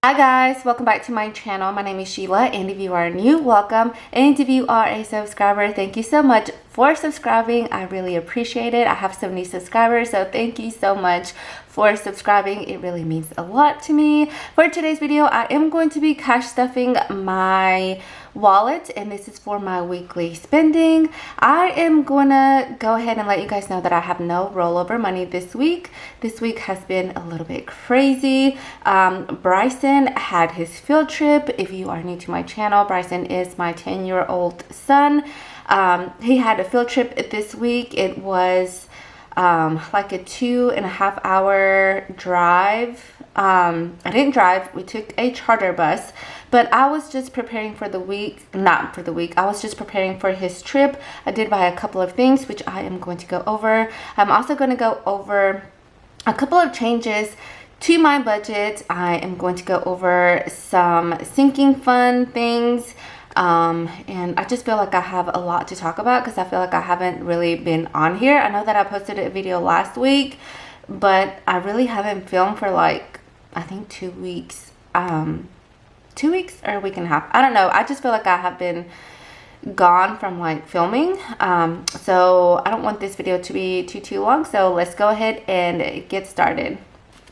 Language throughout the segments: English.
Hi guys, welcome back to my channel. My name is Sheila, and if you are new, welcome, and if you are a subscriber, thank you so much for subscribing. I really appreciate it. I have 70 subscribers, so thank you so much for subscribing. It really means a lot to me. For today's video, I am going to be cash stuffing my wallet, and this is for my weekly spending. I am gonna go ahead and let you guys know that I have no rollover money this week. This week has been a little bit crazy. Bryson had his field trip. If you are new to my channel, Bryson is my 10-year-old son. He had a field trip this week. It was like a 2.5 hour drive. I didn't drive. We took a charter bus, but I was just preparing for the week, not for the week. I was just preparing for his trip. I did buy a couple of things, which I am going to go over. I'm also going to go over a couple of changes to my budget. I am going to go over some sinking fund things. And I just feel like I have a lot to talk about because I feel like I haven't really been on here. I know that I posted a video last week, but I really haven't filmed for like, I think 2 weeks. 2 weeks or a week and a half. I don't know. I just feel like I have been gone from like filming. So I don't want this video to be too long. So let's go ahead and get started.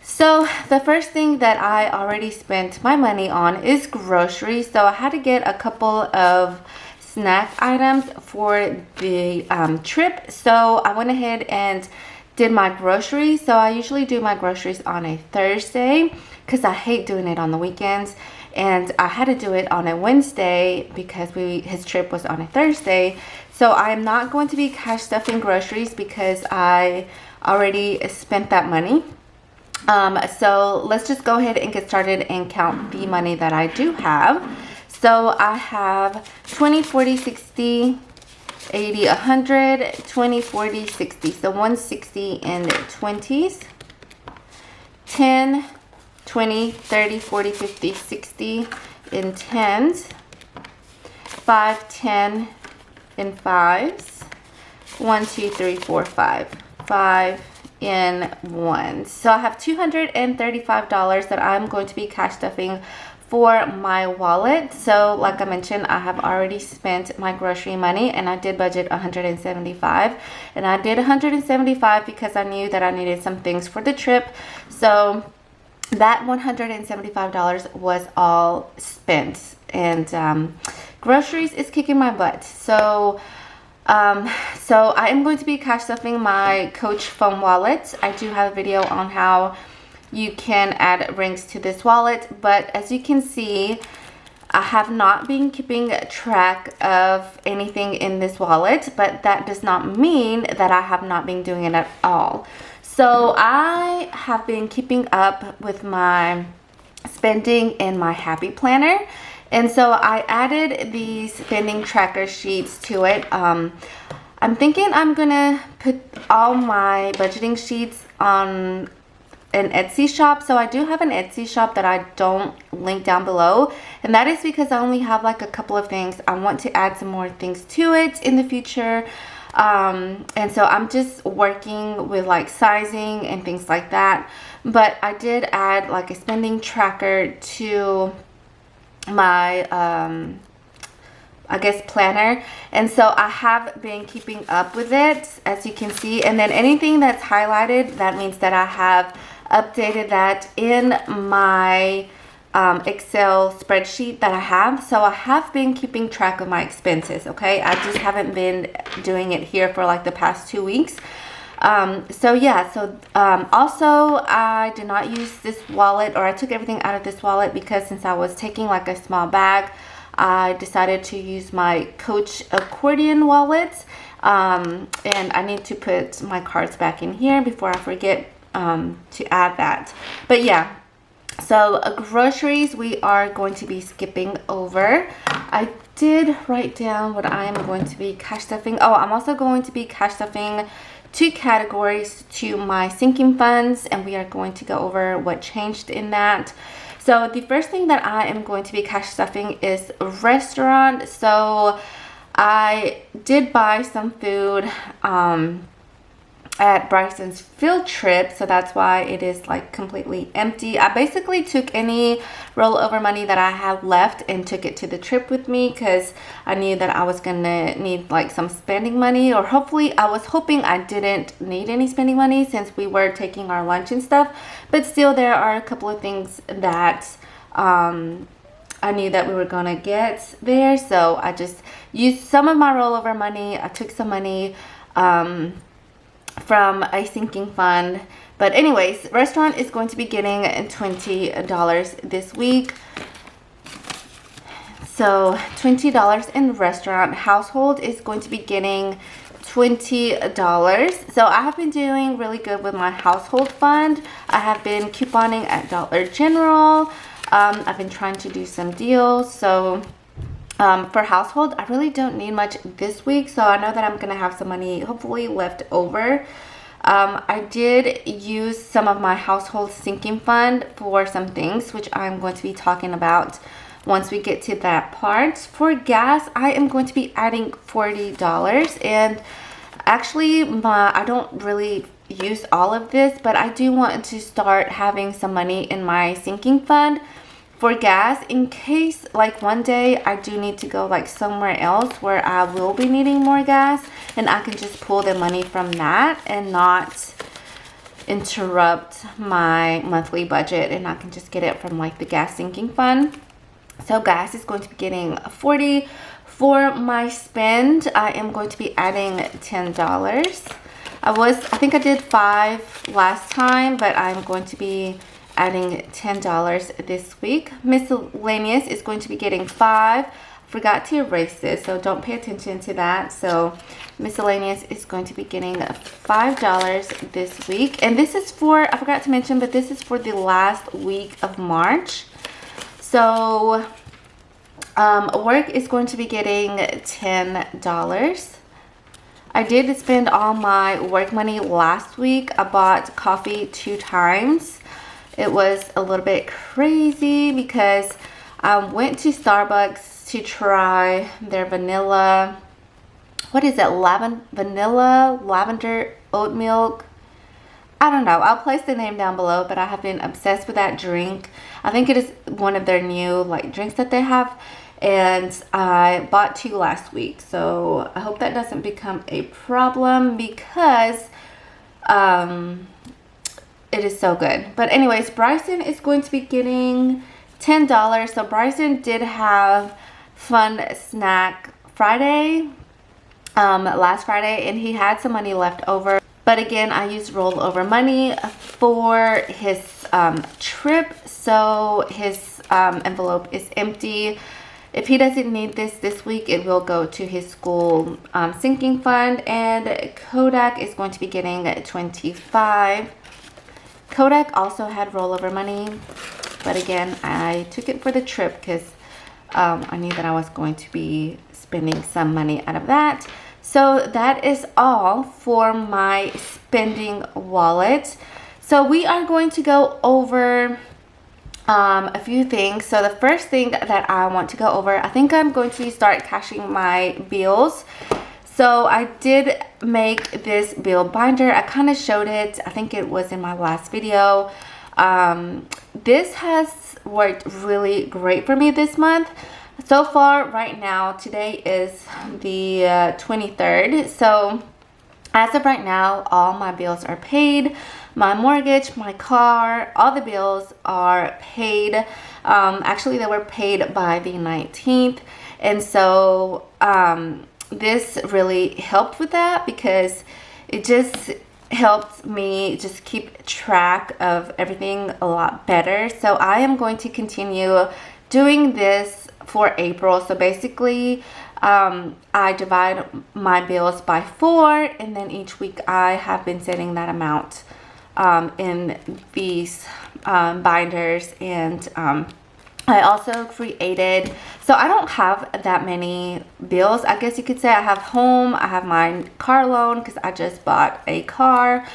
So the first thing that I already spent my money on is groceries. So I had to get a couple of snack items for the trip. So I went ahead and did my groceries. So I usually do my groceries on a Thursday because I hate doing it on the weekends. And I had to do it on a Wednesday because his trip was on a Thursday. So I'm not going to be cash stuffing groceries because I already spent that money. So let's just go ahead and get started and count the money that I do have. So I have 20, 40, 60, 80, 100, 20, 40, 60. So 160 in 20s, 10, 20, 30, 40, 50, 60 in 10s, 5, 10 in 5s, 1, 2, 3, 4, 5, 5 in 1. So I have $235 that I'm going to be cash stuffing for my wallet. So like I mentioned, I have already spent my grocery money and I did budget $175, and I did $175 because I knew that I needed some things for the trip. So that $175 was all spent, and groceries is kicking my butt. So I am going to be cash stuffing my Coach foam wallet. I do have a video on how you can add rings to this wallet, but as you can see, I have not been keeping track of anything in this wallet, but that does not mean that I have not been doing it at all. So I have been keeping up with my spending in my Happy Planner. And so I added these spending tracker sheets to it. I'm thinking I'm gonna put all my budgeting sheets on an Etsy shop. So I do have an Etsy shop that I don't link down below, and that is because I only have like a couple of things. I want to add some more things to it in the future. And so I'm just working with like sizing and things like that. But I did add like a spending tracker to my I guess planner, and so I have been keeping up with it, as you can see. And then anything that's highlighted, that means that I have updated that in my Excel spreadsheet that I have. So I have been keeping track of my expenses. Okay, I just haven't been doing it here for like the past 2 weeks. So yeah, so also I did not use this wallet, or I took everything out of this wallet because since I was taking like a small bag, I decided to use my Coach accordion wallet. And I need to put my cards back in here before I forget to add that. But yeah, so groceries we are going to be skipping over. I did write down what I am going to be cash stuffing. Oh, I'm also going to be cash stuffing 2 categories to my sinking funds, and we are going to go over what changed in that. So the first thing that I am going to be cash stuffing is restaurant. So I did buy some food at Bryson's field trip, so that's why it is like completely empty. I basically took any rollover money that I have left and took it to the trip with me because I knew that I was gonna need like some spending money, or hopefully I was hoping I didn't need any spending money since we were taking our lunch and stuff, but still there are a couple of things that I knew that we were gonna get there, so I just used some of my rollover money. I took some money from a sinking fund. But anyways, restaurant is going to be getting $20 this week. So $20 in restaurant. Household is going to be getting $20. So I have been doing really good with my household fund. I have been couponing at Dollar General. I've been trying to do some deals. So for household, I really don't need much this week, so I know that I'm gonna have some money hopefully left over. I did use some of my household sinking fund for some things, which I'm going to be talking about once we get to that part. For gas, I am going to be adding $40, and actually I don't really use all of this, but I do want to start having some money in my sinking fund for gas in case like one day I do need to go like somewhere else where I will be needing more gas, and I can just pull the money from that and not interrupt my monthly budget, and I can just get it from like the gas sinking fund. So gas is going to be getting 40. For my spend, I am going to be adding $10. I think I did 5 last time, but I'm going to be adding $10 this week. Miscellaneous is going to be getting 5. Forgot to erase this, so don't pay attention to that. So miscellaneous is going to be getting $5 this week, and this is for, I forgot to mention, but this is for the last week of March. So work is going to be getting $10. I did spend all my work money last week. I bought coffee 2 times. It was a little bit crazy because I went to Starbucks to try their vanilla, what is it, vanilla lavender oat milk. I don't know. I'll place the name down below, but I have been obsessed with that drink. I think it is one of their new like drinks that they have, and I bought 2 last week. So I hope that doesn't become a problem because it is so good. But anyways, Bryson is going to be getting $10. So Bryson did have Fun Snack Friday last Friday, and he had some money left over. But again, I used rollover money for his trip, so his envelope is empty. If he doesn't need this week, it will go to his school sinking fund. And Kodak is going to be getting $25. Kodak also had rollover money, but again, I took it for the trip because I knew that I was going to be spending some money out of that. So that is all for my spending wallet. So we are going to go over a few things. So the first thing that I want to go over, I think I'm going to start cashing my bills. So I did make this bill binder. I kind of showed it. I think it was in my last video. This has worked really great for me this month. So far, right now, today is the 23rd. So as of right now, all my bills are paid. My mortgage, my car, all the bills are paid. Actually, they were paid by the 19th. And so this really helped with that because it just helped me just keep track of everything a lot better. So I am going to continue doing this for April. So basically I divide my bills by 4, and then each week I have been setting that amount in these binders. And I also created, so I don't have that many bills. I guess you could say I have home, I have my car loan because I just bought a car,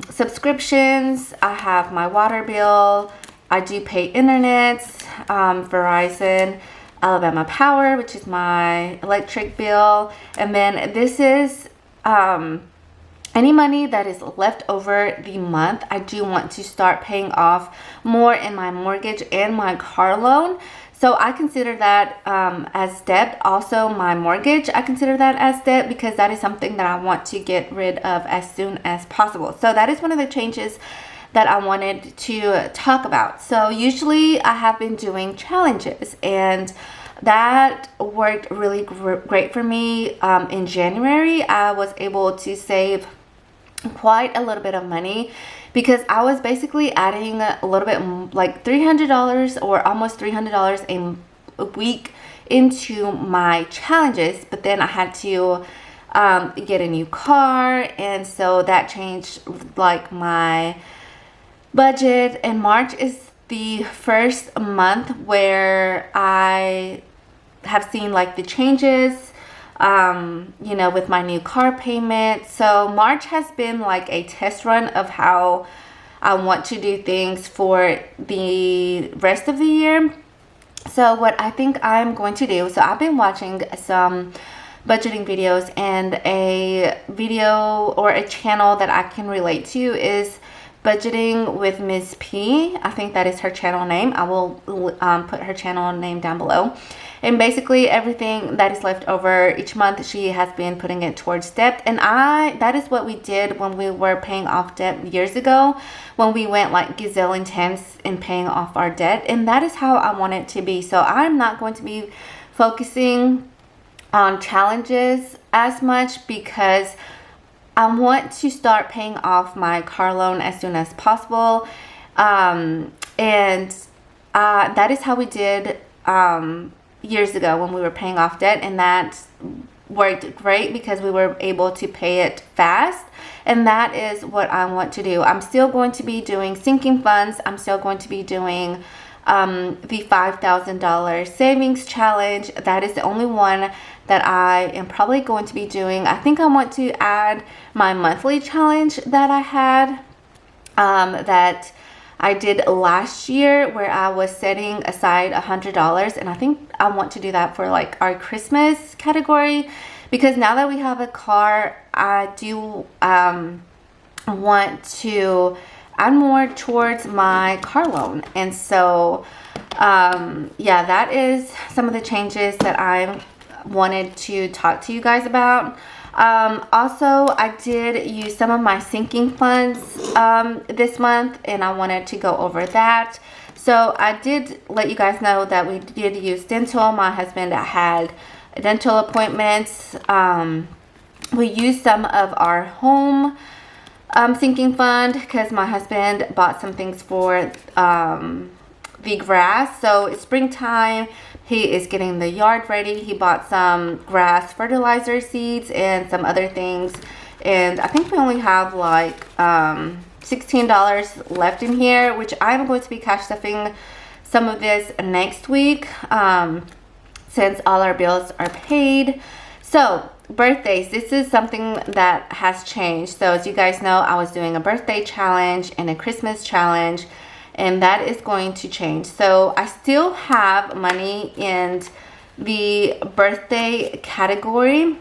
subscriptions, I have my water bill, I do pay internet, Verizon, Alabama Power, which is my electric bill, and then this is any money that is left over the month, I do want to start paying off more in my mortgage and my car loan. So I consider that as debt. Also my mortgage, I consider that as debt because that is something that I want to get rid of as soon as possible. So that is one of the changes that I wanted to talk about. So usually I have been doing challenges, and that worked really great for me. In January, I was able to save quite a little bit of money because I was basically adding a little bit like $300 or almost $300 a week into my challenges, but then I had to get a new car, and so that changed like my budget. And March is the first month where I have seen like the changes, you know, with my new car payment. So March has been like a test run of how I want to do things for the rest of the year. So what I think I'm going to do, so I've been watching some budgeting videos, and a video or a channel that I can relate to is Budgeting with Ms. P. I think that is her channel name. I will put her channel name down below. And basically everything that is left over each month, she has been putting it towards debt. And that is what we did when we were paying off debt years ago, when we went like gazelle intense in paying off our debt. And that is how I want it to be. So I'm not going to be focusing on challenges as much because I want to start paying off my car loan as soon as possible. And that is how we did years ago when we were paying off debt, and that worked great because we were able to pay it fast. And that is what I want to do. I'm still going to be doing sinking funds. I'm still going to be doing the $5,000 savings challenge. That is the only one that I am probably going to be doing. I think I want to add my monthly challenge that I had that I did last year, where I was setting aside $100, and I think I want to do that for like our Christmas category, because now that we have a car, I do want to add more towards my car loan. And so yeah, that is some of the changes that I wanted to talk to you guys about. Also, I did use some of my sinking funds this month, and I wanted to go over that. So I did let you guys know that we did use dental. My husband had dental appointments. We used some of our home sinking fund because my husband bought some things for the grass. So it's springtime. He is getting the yard ready. He bought some grass fertilizer seeds and some other things. And I think we only have like $16 left in here, which I'm going to be cash stuffing some of this next week since all our bills are paid. So birthdays, this is something that has changed. So as you guys know, I was doing a birthday challenge and a Christmas challenge, and that is going to change. So I still have money in the birthday category.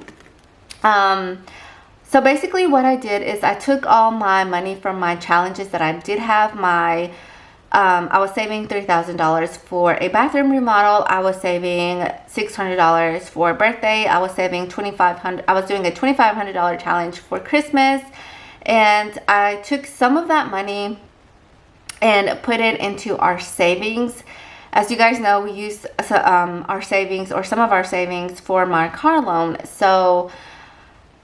So basically what I did is I took all my money from my challenges that I did have. I was saving $3,000 for a bathroom remodel. I was saving $600 for a birthday. I was saving $2,500. I was doing a $2,500 challenge for Christmas, and I took some of that money and put it into our savings. As you guys know, we use our savings, or some of our savings, for my car loan. So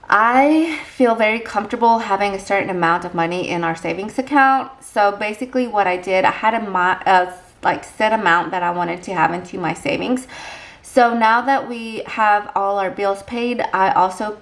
I feel very comfortable having a certain amount of money in our savings account. So basically what I did, I had a like set amount that I wanted to have into my savings. So now that we have all our bills paid, I also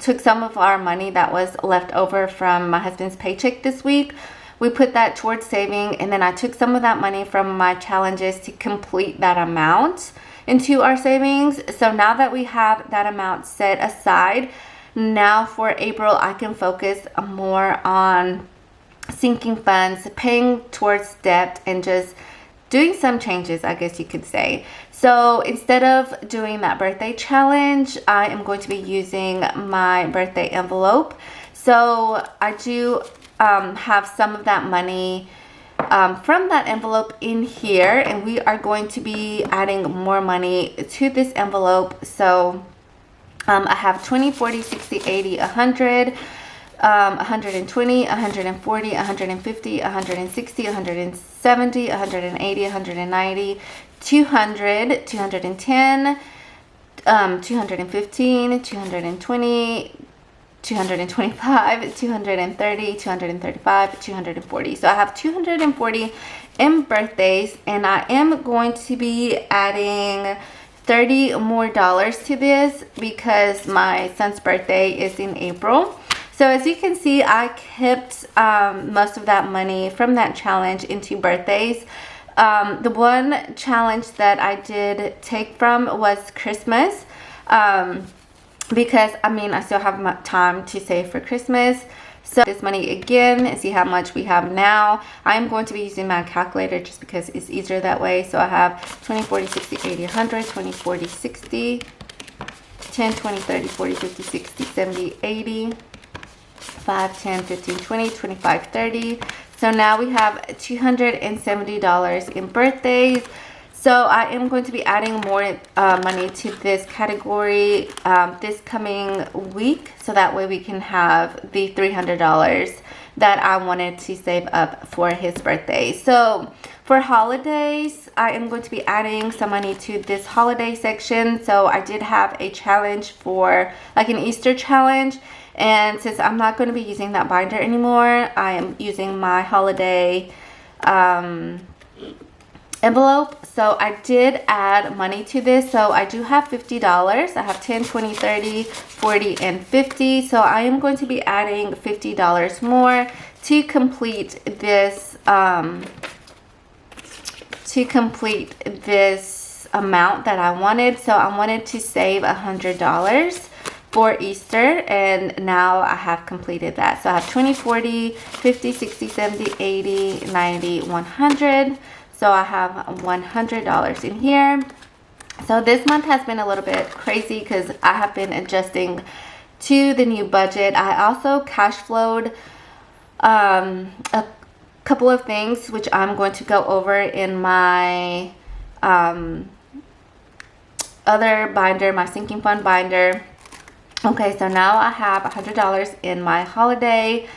took some of our money that was left over from my husband's paycheck this week. We put that towards saving, and then I took some of that money from my challenges to complete that amount into our savings. So now that we have that amount set aside, now for April I can focus more on sinking funds, paying towards debt, and just doing some changes, I guess you could say. So instead of doing that birthday challenge, I am going to be using my birthday envelope. So I do have some of that money from that envelope in here, and we are going to be adding more money to this envelope. So I have 20, 40, 60, 80, 100, 120, 140, 150, 160, 170, 180, 190, 200, 210, 215, 220, 225, 230, 235, 240. So I have 240 in birthdays, and I am going to be adding $30 more to this because my son's birthday is in April. So as you can see, I kept most of that money from that challenge into birthdays. The one challenge that I did take from was Christmas, because I mean I still have time to save for Christmas. So this money again, and see how much we have now. I'm going to be using my calculator just because it's easier that way. So I have 20, 40, 60, 80, 100, 20, 40, 60, 10, 20, 30, 40, 50, 60, 70, 80, 5, 10, 15, 20, 25, 30. So now we have $270 in birthdays. So I am going to be adding more money to this category this coming week, so that way we can have the $300 that I wanted to save up for his birthday. So for holidays, I am going to be adding some money to this holiday section. So I did have a challenge for like an Easter challenge, and since I'm not going to be using that binder anymore, I am using my holiday envelope. So I did add money to this. So I do have $50. I have 10, 20, 30, 40, and 50. So I am going to be adding $50 more to complete this amount that I wanted. So I wanted to save $100 for Easter, and now I have completed that. So I have 20, 40, 50, 60, 70, 80, 90, 100. So I have $100 in here. So this month has been a little bit crazy because I have been adjusting to the new budget. I also cash flowed a couple of things, which I'm going to go over in my other binder, my sinking fund binder. Okay, so now I have $100 in my holiday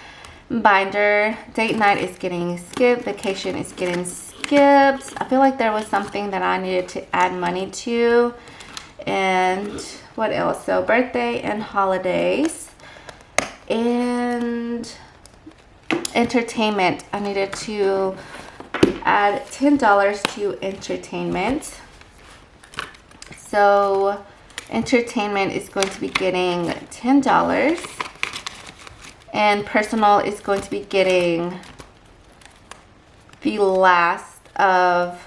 binder. Date night is getting skipped. Vacation is getting skipped. I feel like there was something that I needed to add money to. And what else? So birthday and holidays. And entertainment. I needed to add $10 to entertainment. So entertainment is going to be getting $10. And personal is going to be getting the last of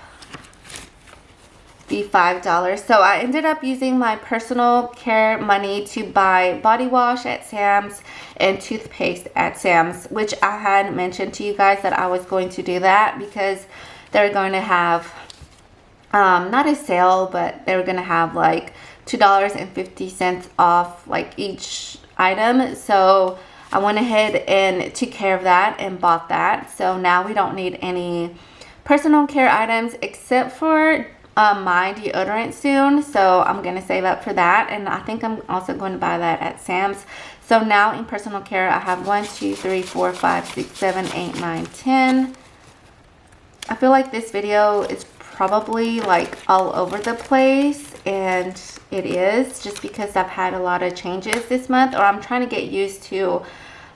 the $5. So I ended up using my personal care money to buy body wash at Sam's and toothpaste at Sam's, which I had mentioned to you guys that I was going to do that because they're going to have not a sale, but they were going to have like $2.50 off like each item. So I went ahead and took care of that and bought that. So now we don't need any personal care items except for my deodorant soon. So I'm going to save up for that. And I think I'm also going to buy that at Sam's. So now in personal care, I have 1, 2, 3, 4, 5, 6, 7, 8, 9, 10. I feel like this video is probably like all over the place, and it is just because I've had a lot of changes this month, or I'm trying to get used to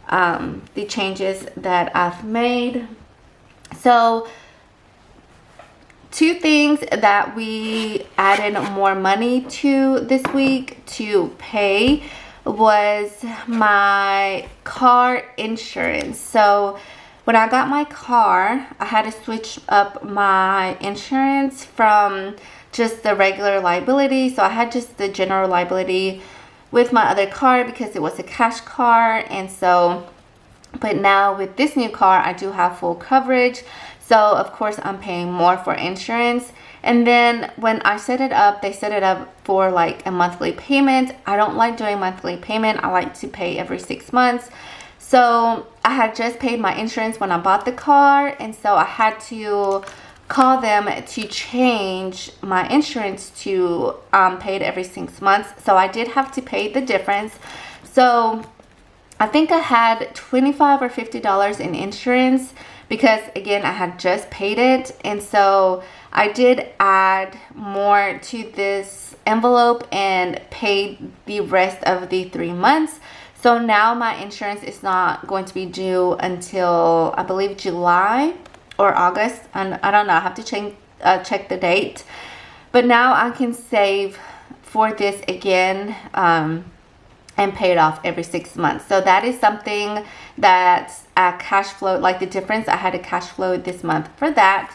the changes that I've made. So two things that we added more money to this week to pay was my car insurance. So when I got my car, I had to switch up my insurance from just the regular liability. So I had just the general liability with my other car because it was a cash car. And so, but now with this new car, I do have full coverage. So of course I'm paying more for insurance. And then when I set it up, they set it up for like a monthly payment. I don't like doing monthly payment. I like to pay every 6 months. So I had just paid my insurance when I bought the car, and so I had to call them to change my insurance to paid every 6 months. So I did have to pay the difference. So I think I had $25 or $50 in insurance because again I had just paid it, and so I did add more to this envelope and paid the rest of the 3 months. So now my insurance is not going to be due until I believe July or August, and I don't know, I have to check the date. But now I can save for this again and pay it off every 6 months. So that is something that I cash flow, like the difference, I had to cash flow this month for that.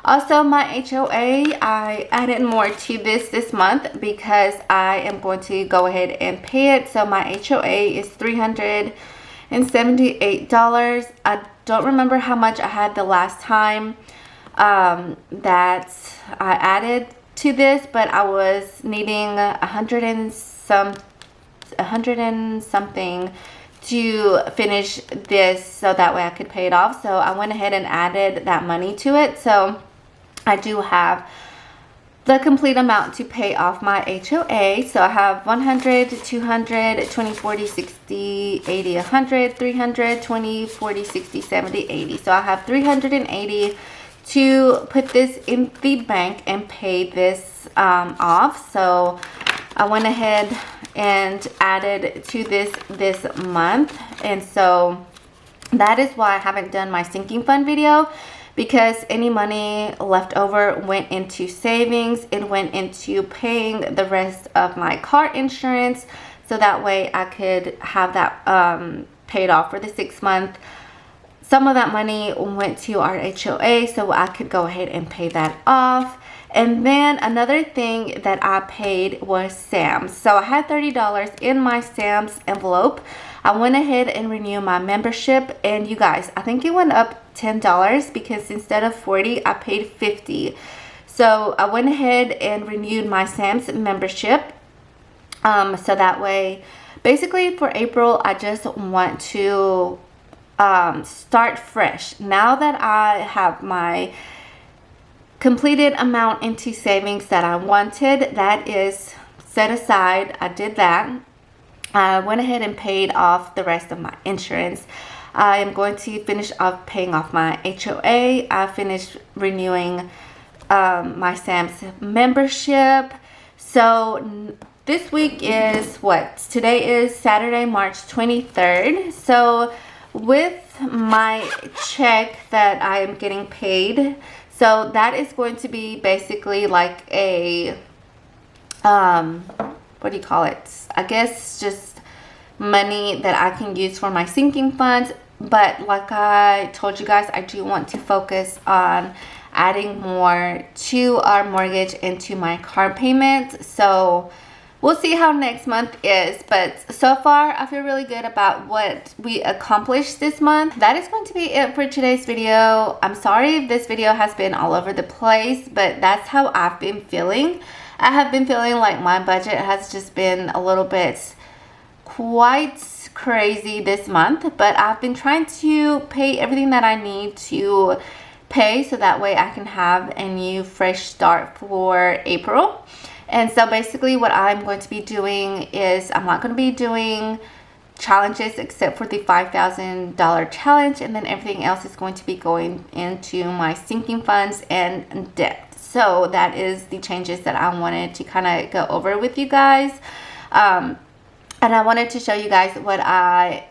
Also, my HOA, I added more to this month because I am going to go ahead and pay it. So my HOA is $378. I don't remember how much I had the last time that I added to this, but I was needing 100 and something to finish this so that way I could pay it off. So I went ahead and added that money to it. So I do have the complete amount to pay off my HOA. So I have 100, 200, 20, 40, 60, 80, 100, 300, 20, 40, 60, 70, 80. So I have 380 to put this in the bank and pay this off. So I went ahead and added to this month, and so that is why I haven't done my sinking fund video, because any money left over went into savings. It went into paying the rest of my car insurance, so that way I could have that paid off for the 6 month. Some of that money went to our HOA, so I could go ahead and pay that off. And then another thing that I paid was Sam's. So I had $30 in my Sam's envelope. I went ahead and renewed my membership, and you guys, I think it went up $10 because instead of $40, I paid $50. So I went ahead and renewed my Sam's membership. So that way, basically for April, I just want to start fresh. Now that I have my completed amount into savings that I wanted, that is set aside. I did that. I went ahead and paid off the rest of my insurance. I am going to finish off paying off my HOA. I finished renewing my Sam's membership. So this week is what? Today is Saturday, March 23rd. So with my check that I am getting paid, so that is going to be basically like a, what do you call it? I guess just money that I can use for my sinking funds. But like I told you guys, I do want to focus on adding more to our mortgage and to my car payment. So we'll see how next month is, but so far I feel really good about what we accomplished this month. That is going to be it for today's video. I'm sorry if this video has been all over the place, but that's how I've been feeling. I have been feeling like my budget has just been a little bit quite crazy this month, but I've been trying to pay everything that I need to pay so that way I can have a new fresh start for April. And so basically what I'm going to be doing is I'm not going to be doing challenges except for the $5,000 challenge, and then everything else is going to be going into my sinking funds and debt. So that is the changes that I wanted to kind of go over with you guys. And I wanted to show you guys what I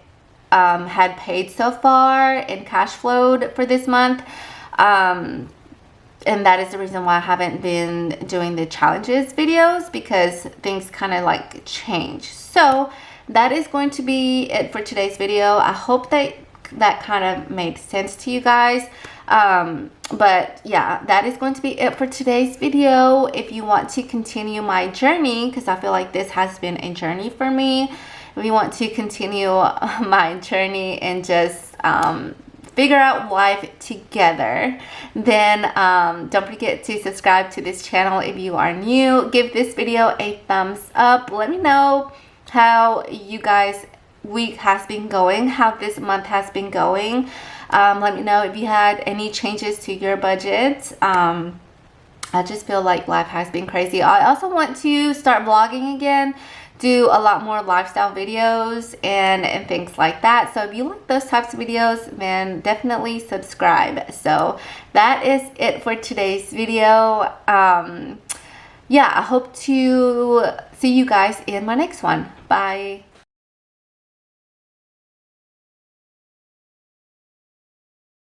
had paid so far and cash flowed for this month. And that is the reason why I haven't been doing the challenges videos, because things kind of like change. So that is going to be it for today's video. I hope that kind of made sense to you guys. But yeah, that is going to be it for today's video. If you want to continue my journey, because I feel like this has been a journey for me, if you want to continue my journey and just figure out life together. Then don't forget to subscribe to this channel if you are new. Give this video a thumbs up. Let me know how you guys week has been going, how this month has been going. Let me know if you had any changes to your budget. I just feel like life has been crazy. I also want to start vlogging again, do a lot more lifestyle videos and things like that. So if you like those types of videos, then definitely subscribe. So that is it for today's video. Yeah, I hope to see you guys in my next one. Bye.